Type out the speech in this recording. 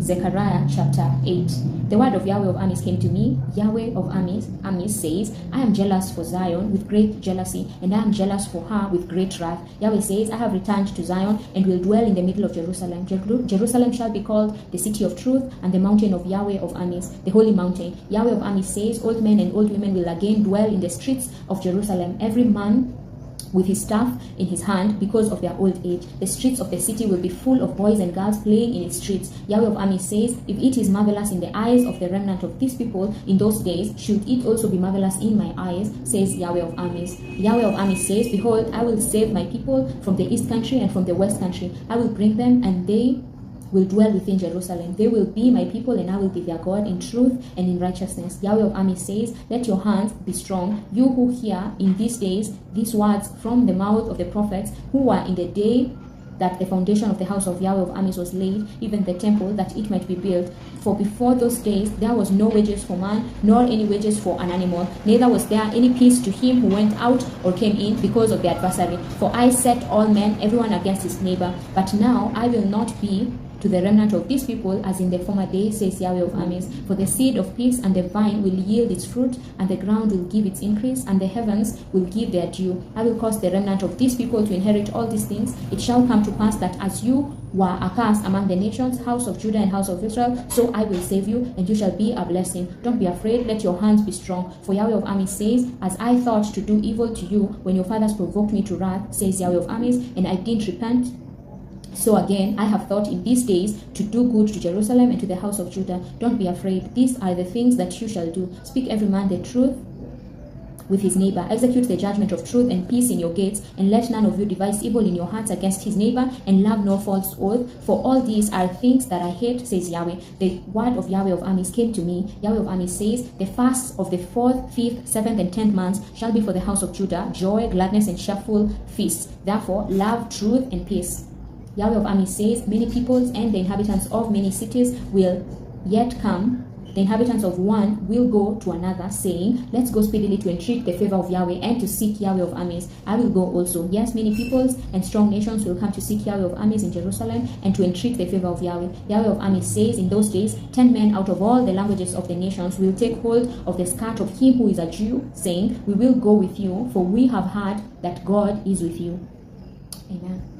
Zechariah chapter 8. The word of Yahweh of armies came to me. Yahweh of armies says, I am jealous for Zion with great jealousy, and I am jealous for her with great wrath. Yahweh says, I have returned to Zion and will dwell in the middle of Jerusalem. Jerusalem shall be called the city of truth and the mountain of Yahweh of armies, the holy mountain. Yahweh of armies says, old men and old women will again dwell in the streets of Jerusalem, every man with his staff in his hand, because of their old age. The streets of the city will be full of boys and girls playing in its streets. Yahweh of armies says, if it is marvelous in the eyes of the remnant of these people in those days, should it also be marvelous in my eyes, says Yahweh of armies. Yahweh of armies says, behold, I will save my people from the east country and from the west country. I will bring them, and they will dwell within Jerusalem. They will be my people, and I will be their God in truth and in righteousness. Yahweh of armies says, let your hands be strong, you who hear in these days these words from the mouth of the prophets who were in the day that the foundation of the house of Yahweh of armies was laid, even the temple, that it might be built. For before those days there was no wages for man, nor any wages for an animal, neither was there any peace to him who went out or came in, because of the adversary. For I set all men, everyone against his neighbor. But now I will not be to the remnant of these people as in the former day, says Yahweh of armies. For the seed of peace and the vine will yield its fruit, and the ground will give its increase, and the heavens will give their due. I will cause the remnant of these people to inherit all these things. It shall come to pass that as you were accursed among the nations, house of Judah and house of Israel, so I will save you, and you shall be a blessing. Don't be afraid, let your hands be strong. For Yahweh of armies says, as I thought to do evil to you when your fathers provoked me to wrath, says Yahweh of armies, and I didn't repent, so again, I have thought in these days to do good to Jerusalem and to the house of Judah. Don't be afraid. These are the things that you shall do. Speak every man the truth with his neighbor. Execute the judgment of truth and peace in your gates, and let none of you devise evil in your hearts against his neighbor, and love no false oath. For all these are things that I hate, says Yahweh. The word of Yahweh of armies came to me. Yahweh of armies says, the fasts of the 4th, 5th, 7th, and 10th months shall be for the house of Judah, joy, gladness, and cheerful feasts. Therefore, love truth and peace. Yahweh of armies says, many peoples and the inhabitants of many cities will yet come. The inhabitants of one will go to another, saying, let's go speedily to entreat the favor of Yahweh and to seek Yahweh of armies. I will go also. Yes, many peoples and strong nations will come to seek Yahweh of armies in Jerusalem and to entreat the favor of Yahweh. Yahweh of armies says, in those days 10 men out of all the languages of the nations will take hold of the skirt of him who is a Jew, saying, we will go with you, for we have heard that God is with you. Amen.